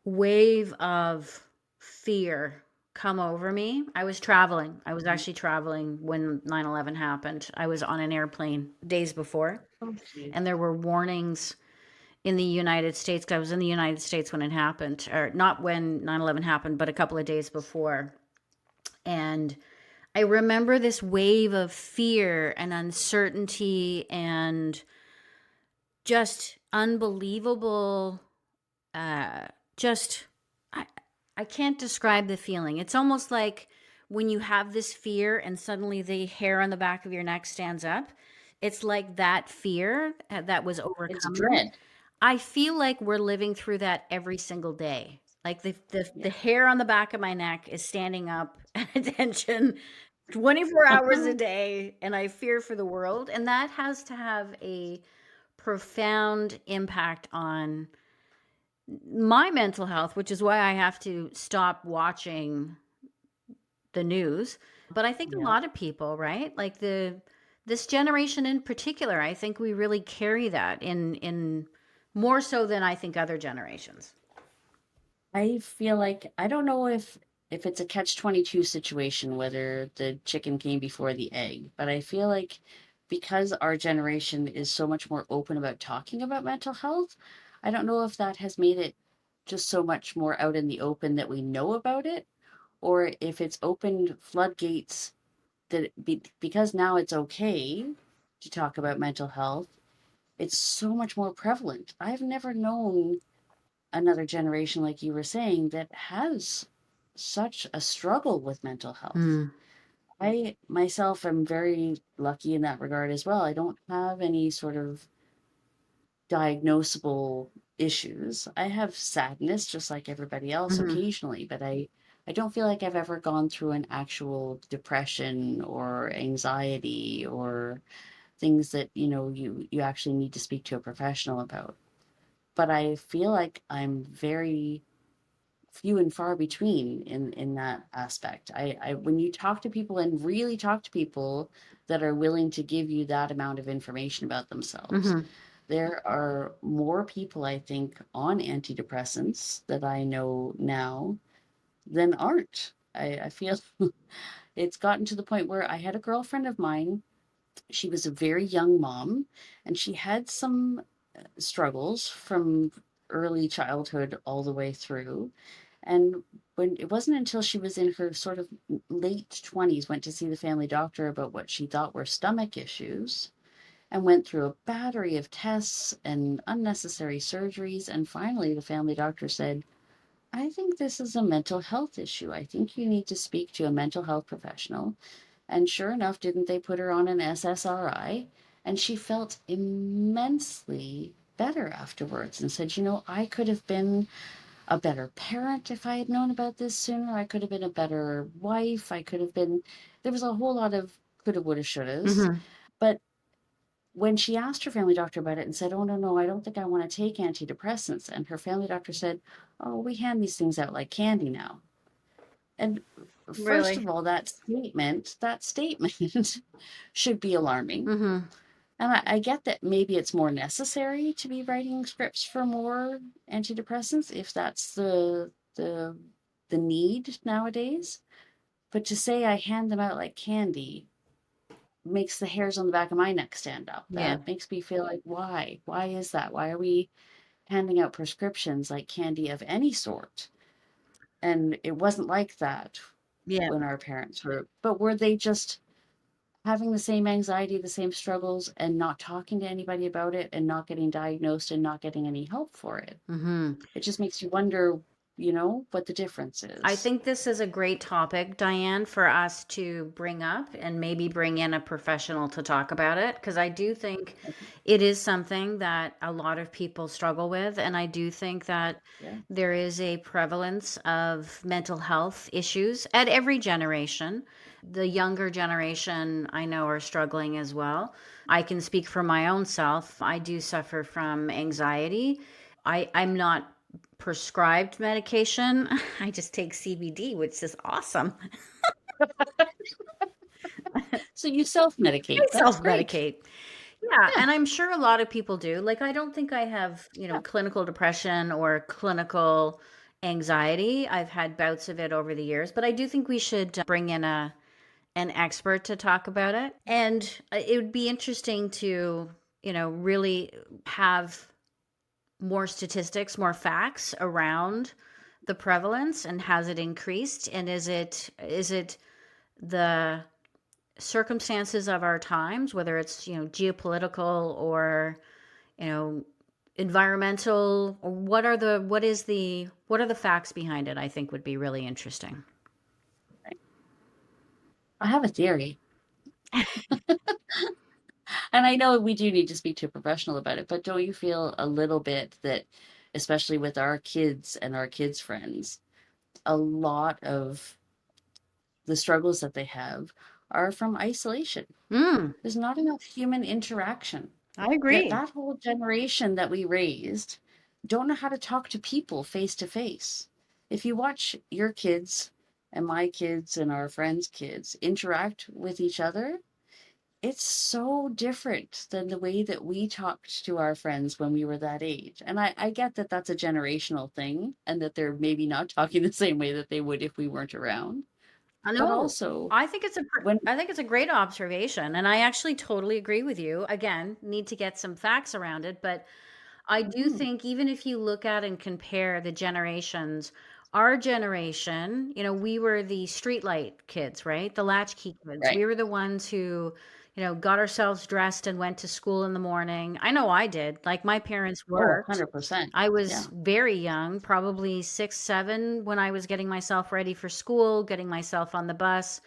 wave of fear come over me. I was traveling. I was Mhm. actually traveling when 9/11 happened. I was on an airplane days before, Okay. and there were warnings in the United States, 'cause I was in the United States when it happened, or not when 9/11 happened, but a couple of days before. And I remember this wave of fear and uncertainty and just unbelievable, uh, just I, I can't describe the feeling. It's almost like when you have this fear and suddenly the hair on the back of your neck stands up. It's like that fear that was It's overcoming. dread. I feel like we're living through that every single day. Like the Yeah. hair on the back of my neck is standing up at attention 24 hours a day, and I fear for the world. And that has to have a profound impact on my mental health, which is why I have to stop watching the news. But I think a Yeah. lot of people, right? Like this generation in particular, I think we really carry that in more so than I think other generations. I feel like I don't know if it's a catch-22 situation, whether the chicken came before the egg, but I feel like because our generation is so much more open about talking about mental health, I don't know if that has made it just so much more out in the open that we know about it, or if it's opened floodgates because now it's okay to talk about mental health, it's so much more prevalent. I've never known another generation, like you were saying, that has such a struggle with mental health. Mm. I myself am very lucky in that regard as well. I don't have any sort of diagnosable issues. I have sadness just like everybody else Hmm. occasionally, but I don't feel like I've ever gone through an actual depression or anxiety or things that, you actually need to speak to a professional about. But I feel like I'm very few and far between in that aspect. I when you talk to people and really talk to people that are willing to give you that amount of information about themselves, Hmm. there are more people, I think, on antidepressants that I know now than aren't. I feel it's gotten to the point where I had a girlfriend of mine. She was a very young mom, and she had some struggles from early childhood all the way through. And when it wasn't until she was in her sort of late 20s, went to see the family doctor about what she thought were stomach issues, and went through a battery of tests and unnecessary surgeries. And finally, the family doctor said, I think this is a mental health issue. I think you need to speak to a mental health professional. And sure enough, didn't they put her on an SSRI? And she felt immensely better afterwards and said, I could have been a better parent if I had known about this sooner. I could have been a better wife. I could have been, there was a whole lot of coulda, woulda, shouldas. Hmm. But when she asked her family doctor about it and said, oh, no, no, I don't think I want to take antidepressants. And her family doctor said, oh, we hand these things out like candy now. And first Really? of all, that statement should be alarming. Hmm. And I get that maybe it's more necessary to be writing scripts for more antidepressants if that's the need nowadays. But to say I hand them out like candy makes the hairs on the back of my neck stand up. Yeah. That makes me feel like, why? Why is that? Why are we handing out prescriptions like candy of any sort? And it wasn't like that Yeah. when our parents were, but were they just having the same anxiety, the same struggles, and not talking to anybody about it and not getting diagnosed and not getting any help for it? Hmm. It just makes you wonder, what the difference I is. think this is a great topic, Diane, for us to bring up and maybe bring in a professional to talk about it. Because I do think it is something that a lot of people struggle with. And I do think that Yeah. there is a prevalence of mental health issues at every generation. The younger generation I know are struggling as well. I can speak for my own self. I do suffer from anxiety. I'm not prescribed medication. I just take CBD, which is awesome. So you self I medicate. That's self great. medicate. Yeah, Yeah. and I'm sure a lot of people do. Like, I don't think I have, Yeah. clinical depression or clinical anxiety. I've had bouts of it over the years, but I do think we should bring in an expert to talk about it. And it would be interesting to, really have more statistics, more facts around the prevalence and has it increased, and is it the circumstances of our times, whether it's geopolitical or you know environmental, or what are the facts behind it, I think would be really interesting. I have a theory. And I know we do need to speak to a professional about it, but don't you feel a little bit that, especially with our kids and our kids' friends, a lot of the struggles that they have are from isolation? Mm, There's not enough human interaction. I That agree. that whole generation that we raised don't know how to talk to people face to face. If you watch your kids and my kids and our friends' kids interact with each other, It's so different than the way that we talked to our friends when we were that age. And I get that that's a generational thing and that they're maybe not talking the same way that they would if we weren't around. I But know. also, I think it's a when, I think it's a great observation, and I actually totally agree with you. Again, need to get some facts around it, but I do mm, think even if you look at and compare the generations, our generation, we were the streetlight kids, right? The latchkey kids. right. We were the ones who, got ourselves dressed and went to school in the morning. I know I did. Like my parents Oh, worked. 100%. I was Yeah. very young, probably 6, 7, when I was getting myself ready for school, getting myself on the bus.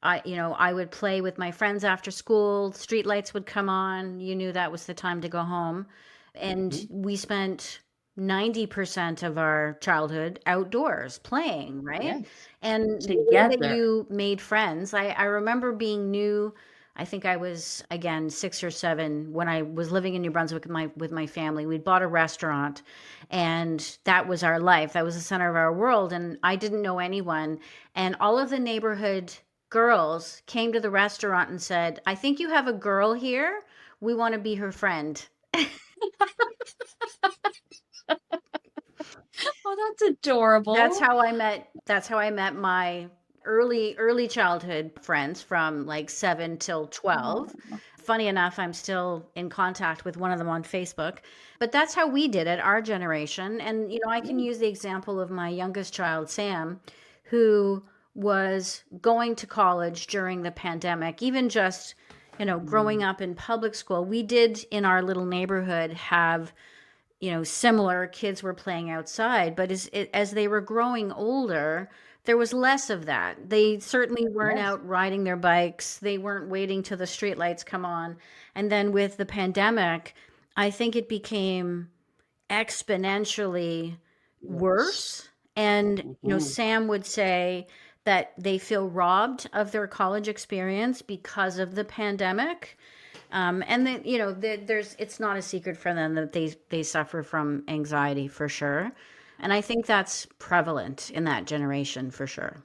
I would play with my friends after school. Street lights would come on. You knew that was the time to go home. And Mhm. we spent 90% of our childhood outdoors playing, right? Yes. And the way that Together. you made friends, I remember being new. I think I was again 6 or 7 when I was living in New Brunswick with my family. We'd bought a restaurant, and that was our life. That was the center of our world, and I didn't know anyone. And all of the neighborhood girls came to the restaurant and said, "I think you have a girl here. We want to be her friend." Oh, that's adorable. That's how I met my early childhood friends from like 7 till 12. Oh, Funny enough, I'm still in contact with one of them on Facebook. But that's how we did it, our generation. And I can yeah. use the example of my youngest child, Sam, who was going to college during the pandemic, even just growing Mm, up in public school. We did in our little neighborhood have similar kids were playing outside, but as they were growing older, there was less of that. They certainly weren't yes. out riding their bikes. They weren't waiting till the streetlights come on. And then with the pandemic, I think it became exponentially Worse. worse. And Mhm. Sam would say that they feel robbed of their college experience because of the pandemic. And then there's it's not a secret for them that they suffer from anxiety for sure, and I think that's prevalent in that generation for sure.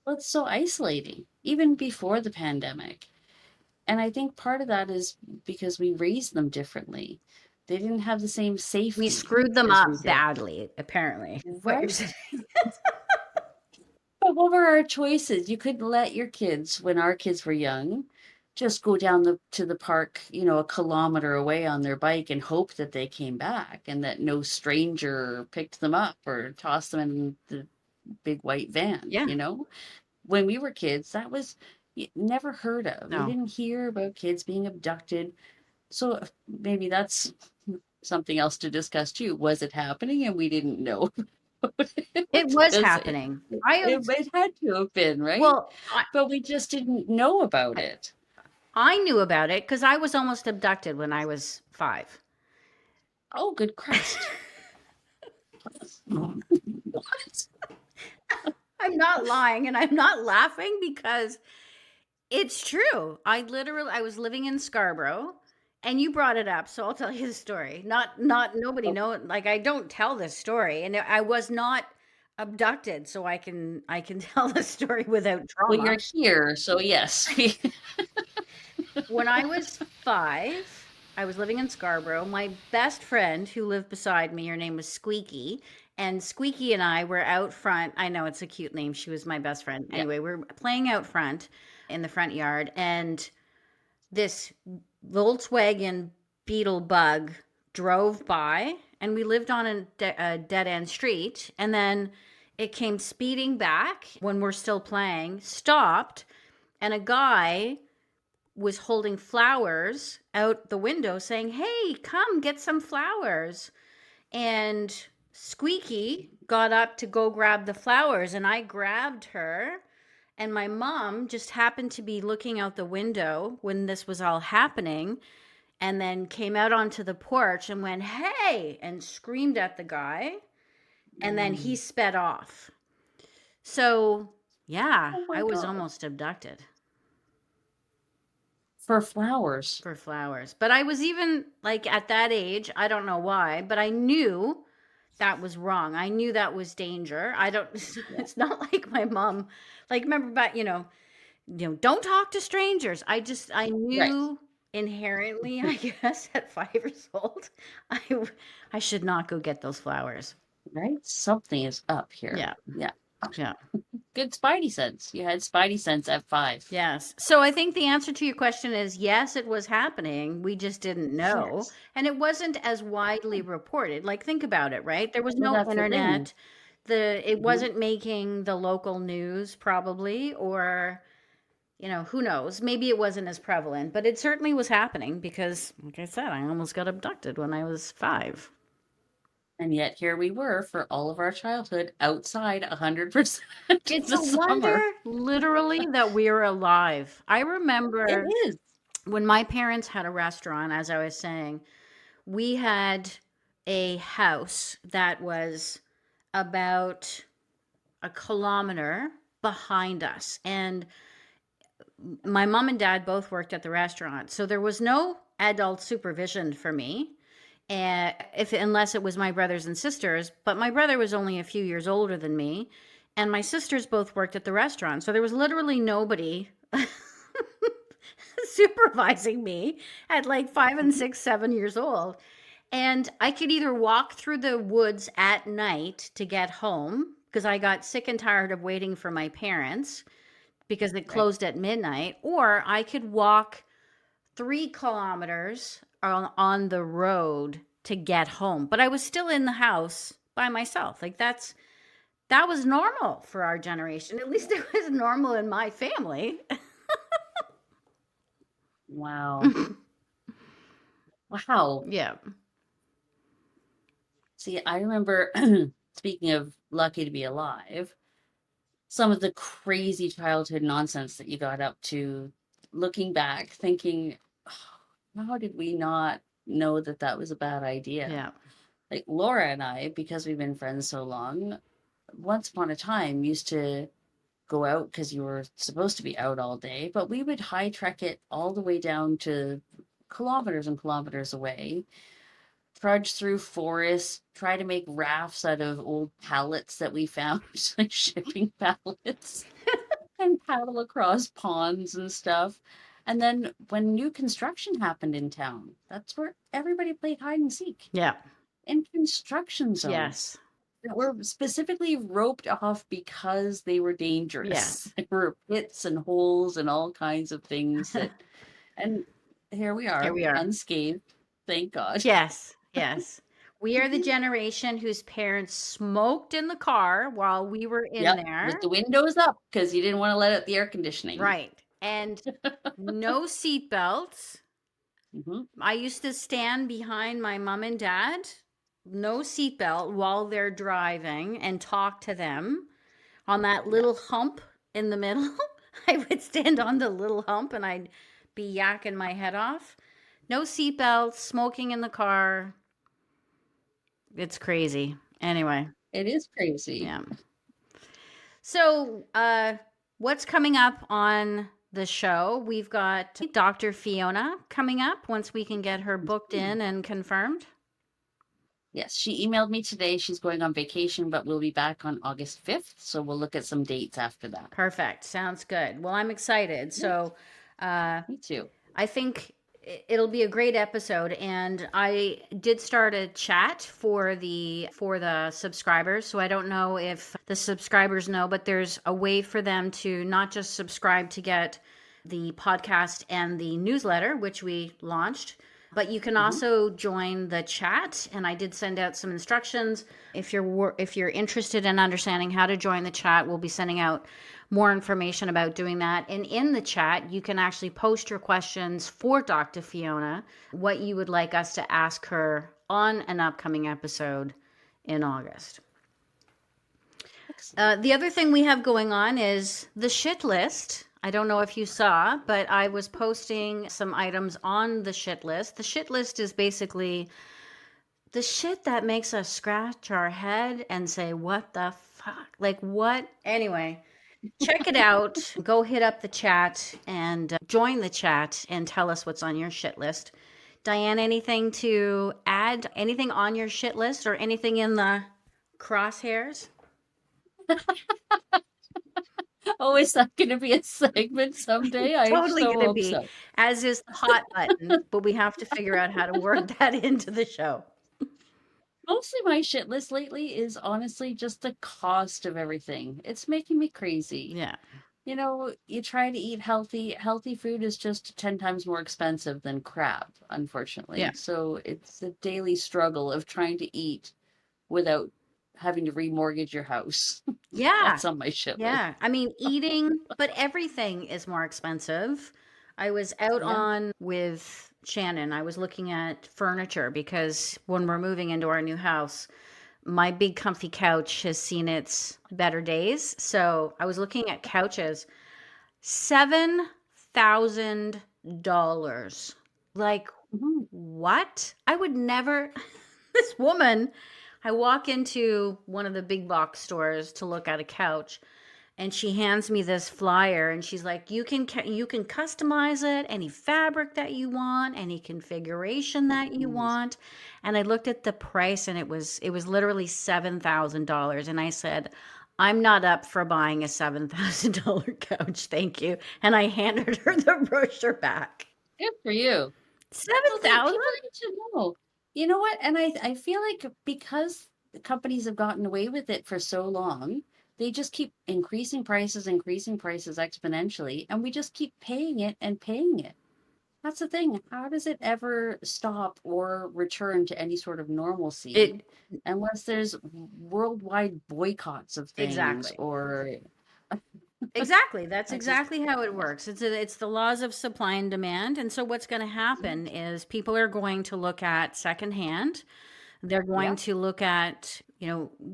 Well, it's so isolating, even before the pandemic. And I think part of that is because we raised them differently. They didn't have the same We safety screwed them as up we did. badly, apparently, is what you're saying. Right. But what were our choices? You couldn't let your kids, when our kids were young, just go down to the park, a kilometer away on their bike and hope that they came back and that no stranger picked them up or tossed them in the big white van, Yeah. When we were kids, that was never heard of. We No. didn't hear about kids being abducted. So maybe that's something else to discuss too. Was it happening and we didn't know? It was Because happening. I was it had to have been, right? well I, But we just didn't know about it. I knew about it because I was almost abducted when I was 5. Oh, good Christ. What? I'm not lying, and I'm not laughing because it's true. I was living in Scarborough, and you brought it up, so I'll tell you the story. Not nobody Oh, know, like, I don't tell this story, and I was not abducted, so I can tell the story without well, you're trauma. here, so yes. When I was 5, I was living in Scarborough. My best friend who lived beside me, her name was Squeaky, and Squeaky and I were out front. I know it's a cute name. She was my best friend. Yeah. Anyway, we're playing out front in the front yard, and this Volkswagen Beetle bug drove by, and we lived on a dead end street. And then it came speeding back when we're still playing, stopped, and a guy was holding flowers out the window saying, "Hey, come get some flowers." And Squeaky got up to go grab the flowers, and I grabbed her. And my mom just happened to be looking out the window when this was all happening, and then came out onto the porch and went, "Hey," and screamed at the guy. And then he Mm. sped off. So, yeah, Oh I my was God. almost abducted For flowers. for flowers. But I was even like at that age, I don't know why, but I knew that was wrong. I knew that was danger. I don't Yeah. it's not like my mom, like, remember back, don't talk to strangers. I Right. knew inherently, I guess, at 5 years old, I, I should not go get those flowers. Right? Something is up here. Yeah. Yeah. Yeah. Good spidey sense. You had spidey sense at 5. Yes. So I think the answer to your question is yes, it was happening. We just didn't know. Yes. And it wasn't as widely reported. Like, think about it, right? There was Well, no that's the thing. internet. It Mhm. wasn't making the local news, probably, or, who knows? Maybe it wasn't as prevalent, but it certainly was happening because, like I said, I almost got abducted when I was 5. And yet here we were for all of our childhood outside 100% of It's the a wonder, summer. literally, that we're alive. I It remember is. when my parents had a restaurant, as I was saying, we had a house that was about a kilometer behind us. And my mom and dad both worked at the restaurant. So there was no adult supervision for me. And if unless it was my brothers and sisters, but my brother was only a few years older than me, and my sisters both worked at the restaurant. So there was literally nobody supervising me at like 5 and 6, 7 years old. And I could either walk through the woods at night to get home because I got sick and tired of waiting for my parents because it Right. closed at midnight, or I could walk 3 kilometers on the road to get home. But I was still in the house by myself. Like that was normal for our generation. At least it was normal in my family. Wow. Wow. Yeah. See, I remember, speaking of lucky to be alive, some of the crazy childhood nonsense that you got up to, looking back, thinking, "Oh, how did we not know that that was a bad idea?" Yeah. Like Laura and I, because we've been friends so long, once upon a time used to go out because you were supposed to be out all day, but we would high trek it all the way down to kilometers and kilometers away, trudge through forests, try to make rafts out of old pallets that we found, like shipping pallets, and paddle across ponds and stuff. And then when new construction happened in town, that's where everybody played hide and seek Yeah. in construction zones Yes. that were specifically roped off because they were dangerous. Yes. There were pits and holes and all kinds of things that, and here we Here are, we are. unscathed, thank God. Yes. Yes. We are the generation whose parents smoked in the car while we were in Yep, with there. the windows up because you didn't want to let out the air conditioning. Right. And no seat belts. Hmm. I used to stand behind my mom and dad, no seatbelt while they're driving and talk to them on that Yeah, little hump in the middle. I would stand on the little hump and I'd be yakking my head off. No seatbelts, smoking in the car. It's crazy. Anyway, it is crazy. yeah. So, what's coming up on the show? We've got Dr. Fiona coming up once we can get her booked Mhm. in and confirmed. Yes, she emailed me today. She's going on vacation, but we'll be back on August 5th. So we'll look at some dates after that. Perfect. Sounds good. Well, I'm excited. Yeah, So, uh, me too. I think it'll be a great episode, and I did start a chat for the subscribers. So I don't know if the subscribers know, but there's a way for them to not just subscribe to get the podcast and the newsletter, which we launched, but you can Hmm. also join the chat. And I did send out some instructions. If you're interested in understanding how to join the chat, we'll be sending out more information about doing that. And in the chat, you can actually post your questions for Dr. Fiona, what you would like us to ask her on an upcoming episode in August. Excellent. The other thing we have going on is the shit list. I don't know if you saw, but I was posting some items on the shit list. The shit list is basically the shit that makes us scratch our head and say, what the fuck? Like, what? Anyway, check it out. Go hit up the chat and join the chat and tell us what's on your shit list. Diane, anything to add? Anything on your shit list or anything in the crosshairs? Oh, is that going to be a segment someday? I Totally so going to hope be, so. as is the hot button, but we have to figure out how to work that into the show. Mostly my shit list lately is honestly just the cost of everything. It's making me crazy. Yeah. You try to eat healthy. Healthy food is just 10 times more expensive than crap, Yeah. unfortunately. So it's a daily struggle of trying to eat without having to remortgage your house. Yeah. That's on my shit list. Yeah. I mean, eating, but everything is more expensive. I was out Yeah. on with Shannon. I was looking at furniture because when we're moving into our new house, my big comfy couch has seen its better days. So I was looking at couches, $7,000. Like, Mhm. what? I would never. This woman, I walk into one of the big box stores to look at a couch, and she hands me this flyer, and she's like, you can customize it, any fabric that you want, any configuration that you Nice. want. And I looked at the price, and it was literally $7,000, and I said, I'm not up for buying a $7,000 couch, thank you. And I handed her the brochure back. Good for you. Well, they 7,000? people need to know. You know what? And I feel like because the companies have gotten away with it for so long, they just keep increasing prices exponentially, and we just keep paying it and paying it. That's the thing. How does it ever stop or return to any sort of normalcy It unless there's worldwide boycotts of things exactly. or Exactly. That's I just exactly how it works. It's the laws of supply and demand. And so what's going to happen is people are going to look at secondhand. They're going yeah, to look at,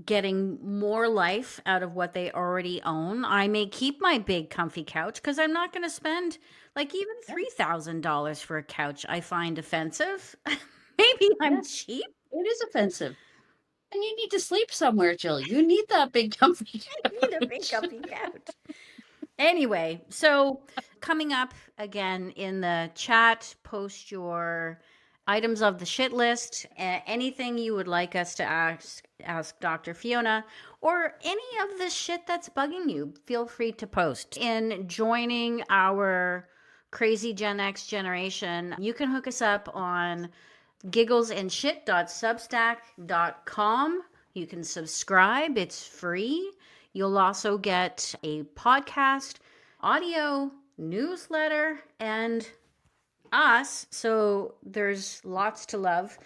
getting more life out of what they already own. I may keep my big comfy couch because I'm not going to spend like even yeah, $3,000 for a couch. I find offensive. Maybe I'm yes. cheap. It is offensive. And you need to sleep somewhere, Jill. You need that big comfy I need a big couch. comfy couch. Anyway, so coming up again in the chat, post your items of the shit list, anything you would like us to ask Dr. Fiona, or any of the shit that's bugging you. Feel free to post. In joining our crazy Gen X generation, you can hook us up on gigglesandshit.substack.com. You can subscribe, it's free. You'll also get a podcast, audio, newsletter, and us. So there's lots to love.